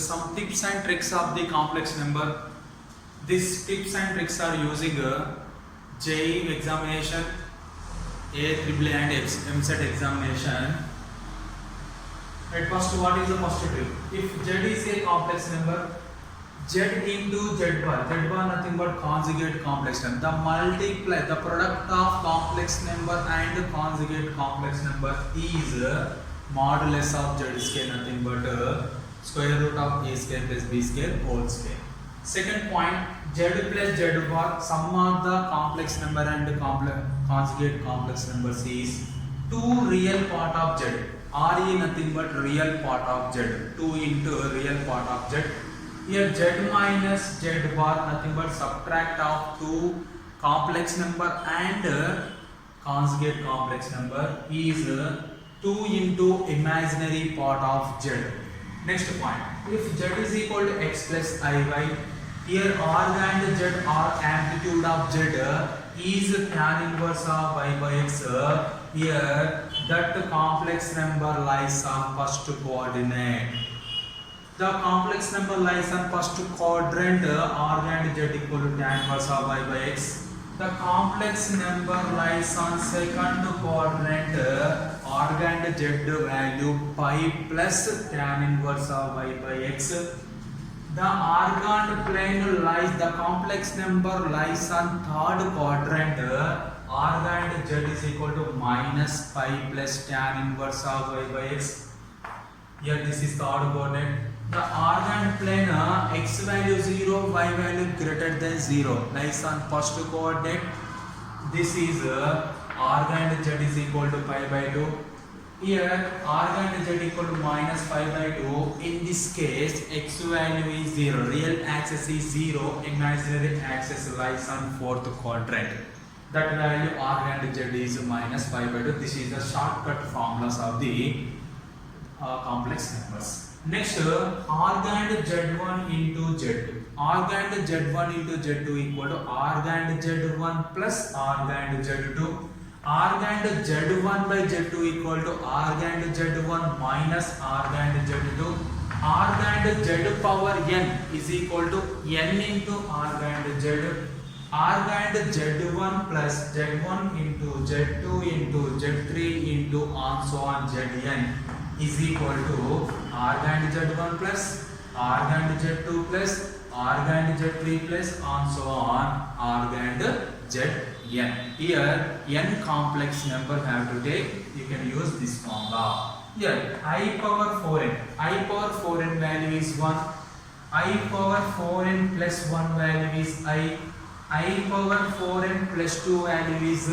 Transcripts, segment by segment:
some tips and tricks of the complex number. These tips and tricks are using JEE examination, AAAA and MSET examination. At first, what is the first trick? If Z is a complex number, Z into Z bar nothing but conjugate complex number. The product of complex number and conjugate complex number is modulus of Z square, nothing but square root of A square plus B square whole square. Second point, Z plus Z bar, sum of the complex number and conjugate complex numbers is 2 real part of Z. RE nothing but real part of Z. 2 into real part of Z. Here Z minus Z bar nothing but subtract of 2 complex number and conjugate complex number is 2 into imaginary part of Z. Next point, if Z is equal to X plus IY, here R and Z are amplitude of Z is tan inverse of Y by X. Here that complex number lies on first coordinate. The complex number lies on first quadrant, R and Z equal to tan inverse of Y by X. The complex number lies on second quadrant, R and Z value pi plus tan inverse of Y by X. The argand plane lies, the complex number lies on third quadrant, argand Z is equal to minus pi plus tan inverse of Y by X. Here this is third coordinate. The argand plane X value 0, Y value greater than 0 lies on first coordinate. This is argand Z is equal to pi by 2. Here argand Z equal to minus pi by 2. In this case X value is 0, real axis is 0, imaginary axis lies on fourth quadrant. That value argand Z is minus pi by 2. This is the shortcut formulas of the complex numbers. Next, argand Z1 into Z2. Argand Z1 into Z2 equal to argand Z1 plus argand Z2. Argand Z1 by Z2 equal to argand Z1 minus argand Z2. Argand Z power n is equal to n into argand Z. Argand Z1 plus Z1 into Z2 into Z3 into on so on Zn is equal to argand Z1 plus argand Z2 plus argand Z3 plus on so on argand Zn. Here n complex number have to take, you can use this formula. Here I power 4n, I power 4n value is 1, I power 4n plus 1 value is I power 4n plus 2 value is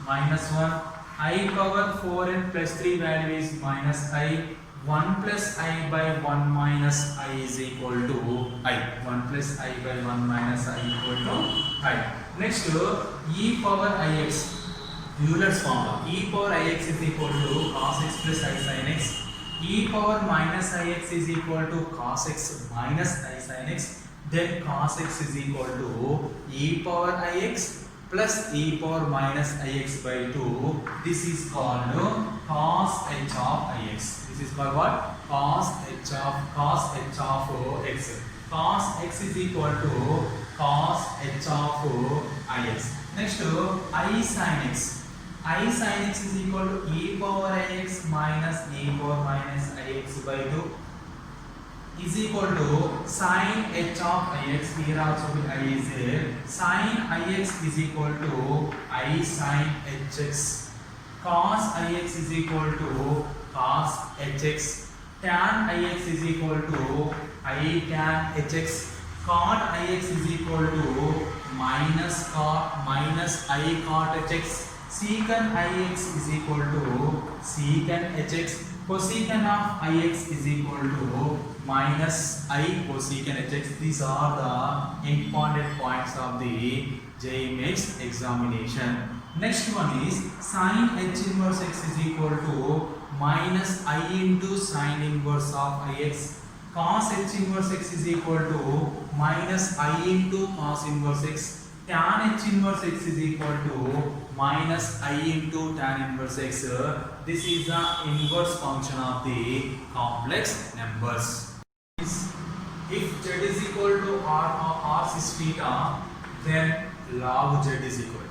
minus 1, I power 4n plus 3 value is minus I, 1 plus I by 1 minus I is equal to I, 1 plus I by 1 minus I equal to I. Next, e power ix, Euler's formula, e power ix is equal to cos x plus I sin x, e power minus ix is equal to cos x minus I sin x, then cos x is equal to e power ix plus e power minus ix by 2. This is called cos h of ix. This is called what? Cos h of x. Cos x is equal to cos h of ix. Next, I sin x. I sin x is equal to e power ix minus e power minus ix by 2 is equal to sin h of ix. Here also I is there. Sin ix is equal to I sin hx. Cos ix is equal to cos hx. Tan ix is equal to I tan hx. Cot ix is equal to minus I cot hx. Secant ix is equal to secant hx. Cosecant of ix is equal to minus I cosecant hx. These are the important points of the JEE Mains examination. Next one is sin h inverse x is equal to minus I into sin inverse of ix. Cos h inverse x is equal to minus I into cos inverse x. Tan h inverse x is equal to minus I into tan inverse x. This is the inverse function of the complex numbers. If z is equal to r cis theta, then log z is equal to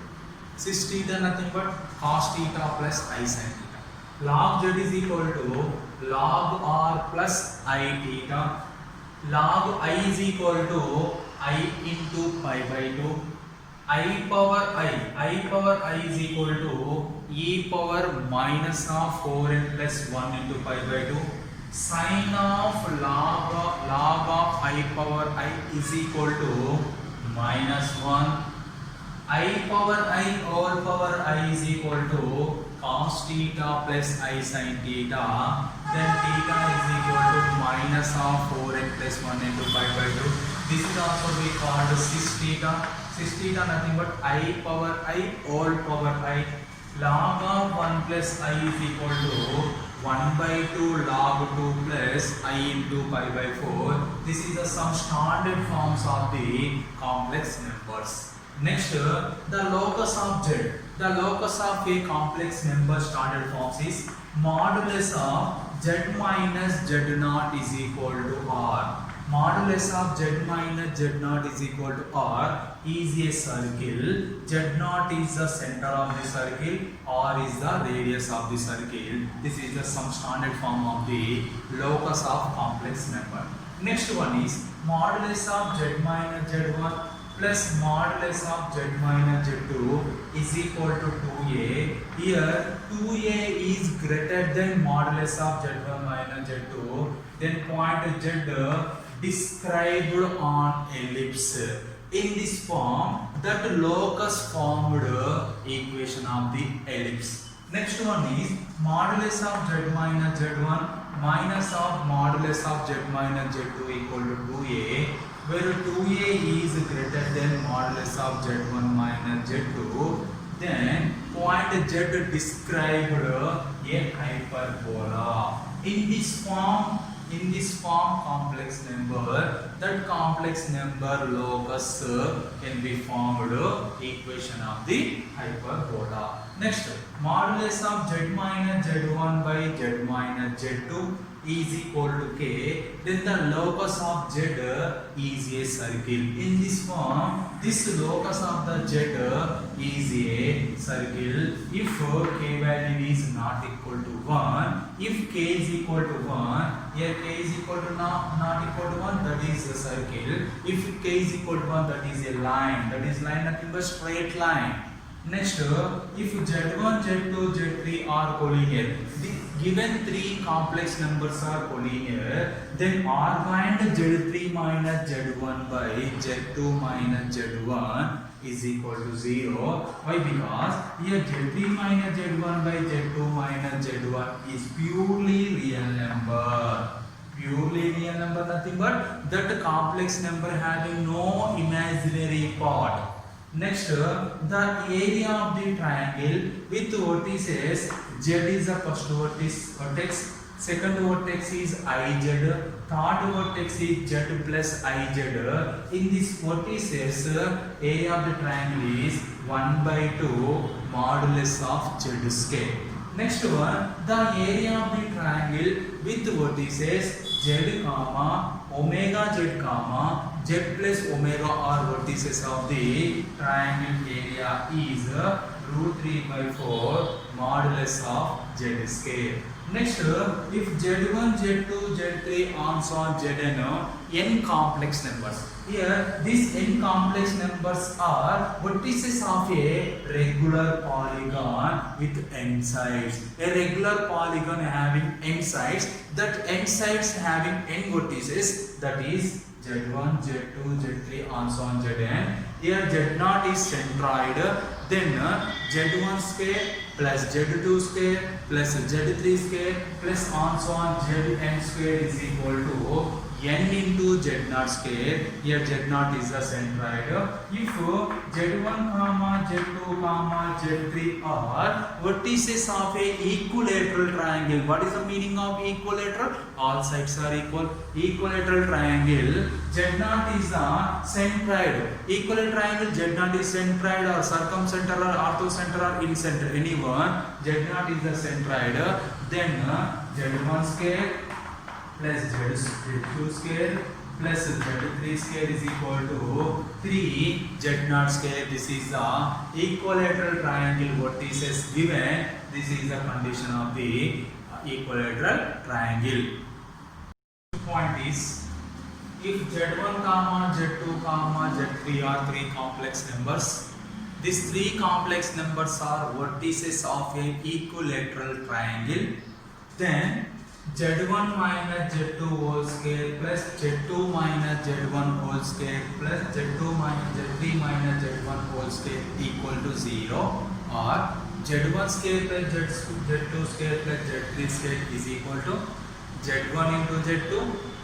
cis theta nothing but cos theta plus I sin theta. Log z is equal to log r plus I theta. Log I is equal to I into pi by 2. I power I is equal to e power minus of 4n plus 1 into pi by 2. Sin of log of I power I is equal to minus 1. I power I all power I is equal to cos theta plus I sin theta. Then theta is equal to minus of 4n plus 1 into pi by 2. This is also we called cis theta. Cis theta nothing but I power I all power I. Log of 1 plus I is equal to 1 by 2 log 2 plus I into pi by 4. This is some standard forms of the complex numbers. Next, the locus of z. The locus of a complex number standard forms is modulus of z minus z naught is equal to r. Modulus of z minus z naught is equal to r is a circle. Z naught is the center of the circle, r is the radius of the circle. This is the some standard form of the locus of complex number. Next one is modulus of z minus z1 plus modulus of z minus z2 is equal to 2a. Here 2a is greater than modulus of z1 minus z2. Then point z described on ellipse. In this form, that locus formed equation of the ellipse. Next one is modulus of z minus z1 minus of modulus of z minus z2 equal to 2a, where 2a is greater than modulus of z1 minus z2. Then point z described a hyperbola. In this form complex number, that complex number locus can be formed equation of the hyperbola. Next, modulus of z minus z1 by z minus z2 is equal to k. Then the locus of z is a circle. In this form, this locus of the z is a circle if k value is not equal to 1. If k is equal to 1, here k is equal to not equal to 1, that is a circle. If k is equal to 1, that is a line. That is line nothing but straight line. Next, if z1, z2, z3 are collinear, the given three complex numbers are collinear, then argument z3 minus z1 by z2 minus z1 is equal to 0. Why? Because here z3 minus z1 by z2 minus z1 is purely real number. Purely real number nothing but that complex number having no imaginary part. Next, the area of the triangle with vertices z is the first vertex, second vertex is iz, third vertex is z plus iz. In this vertices, area of the triangle is 1 by 2 modulus of z square. Next one, the area of the triangle with vertices z comma omega z comma z plus omega are vertices of the triangle area is root 3 by 4 modulus of z square. Next, if z1, z2, z3 and so on zn n complex numbers. Here these n complex numbers are vertices of a regular polygon with n sides. A regular polygon having n sides, that n sides having n vertices, that is z1, z2, z3 and so on zn. Here z0 is centroid, then z1 square plus z2 square plus z3 square plus and so on zn square is equal to n into z0 square. Here z0 is the centroid. If z1 comma z2 comma z3 are vertices of a equilateral triangle. What is the meaning of equilateral? All sides are equal. Equilateral triangle, z0 is the centroid. Equilateral triangle, z0 is centroid or circumcenter or orthocenter or incenter, anyone. z0 is the centroid. Then z1 square plus z2 square plus Z3 square is equal to 3 Z0 square. This is the equilateral triangle vertices given. This is the condition of the equilateral triangle. Point is, if Z1 comma Z2 comma Z3 are three complex numbers, these three complex numbers are vertices of a equilateral triangle, then Z1 minus Z2 whole square plus Z2 minus Z1 whole square plus Z2 minus Z3 minus Z1 whole square equal to 0, or Z1 square plus Z2 square plus Z3 square is equal to Z1 into Z2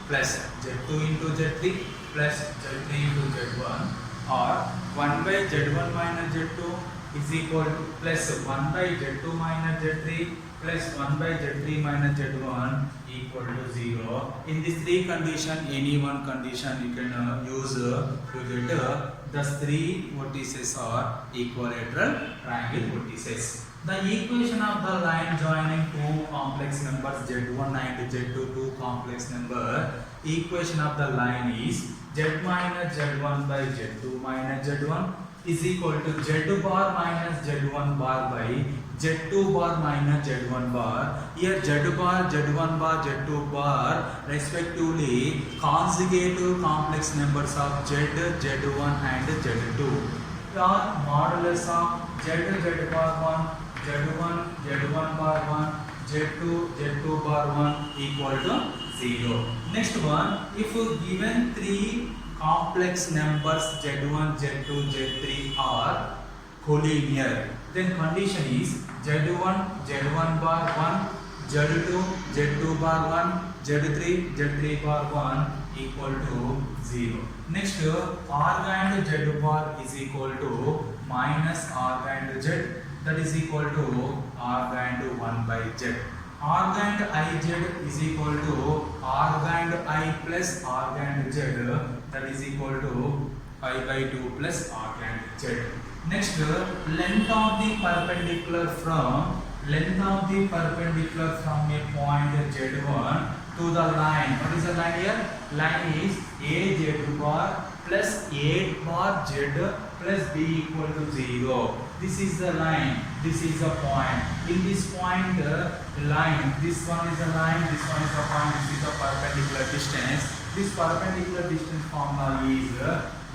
plus Z2 into Z3 plus Z3 into Z1, or 1 by Z1 minus Z2 is equal to plus 1 by Z2 minus Z3 plus 1 by Z3 minus Z1 equal to 0. In these three condition, any one condition you can use to get the three vertices are equilateral triangle vertices. The equation of the line joining two complex numbers Z1 and Z2, two complex number, equation of the line is Z minus Z1 by Z2 minus Z1 is equal to Z bar minus Z1 bar by Z2 bar minus Z1 bar. Here Z bar, Z1 bar, Z2 bar respectively consecutive complex numbers of Z, Z1 and Z2. Are modulus of Z, Z bar 1, Z1, Z1 bar 1, Z2, Z2 bar 1 equal to 0. Next one, if given three complex numbers Z1, Z2, Z3 are collinear, then condition is Z1, Z1 bar 1, Z2, Z2 bar 1, Z3, Z3 bar 1 equal to 0. Next, argand Z bar is equal to minus argand Z, that is equal to argand 1 by Z. Argand Iz is equal to argand I plus argand Z, that is equal to pi by 2 plus argand Z. Next, length of the perpendicular from a point Z1 to the line. What is the line here? Line is A Z bar plus 8 bar Z plus B equal to 0. This is the line, this is the point. In this point, line, this one is the line, this one is the point, this is the perpendicular distance. This perpendicular distance formula is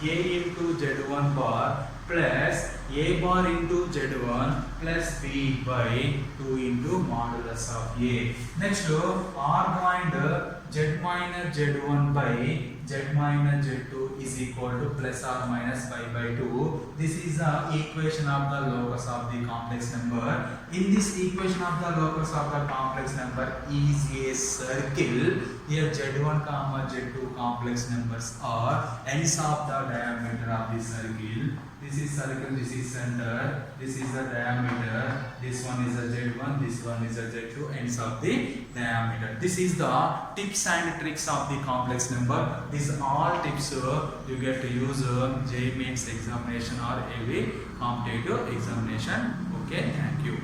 A into Z1 bar plus A bar into Z1 plus B by 2 into modulus of A. Next, argand Z minus Z1 by Z minus Z2 is equal to plus or minus pi by 2. This is the equation of the locus of the complex number. In this equation of the locus of the complex number is a circle. Here Z1 comma Z2 complex numbers are ends of the diameter of the circle. This is circle, this is center, this is the diameter, this one is the Z1, this one is the Z2, ends of the diameter. This is the tips and tricks of the complex number. These all tips you get to use JEE Mains examination or every competitive examination. Okay, thank you.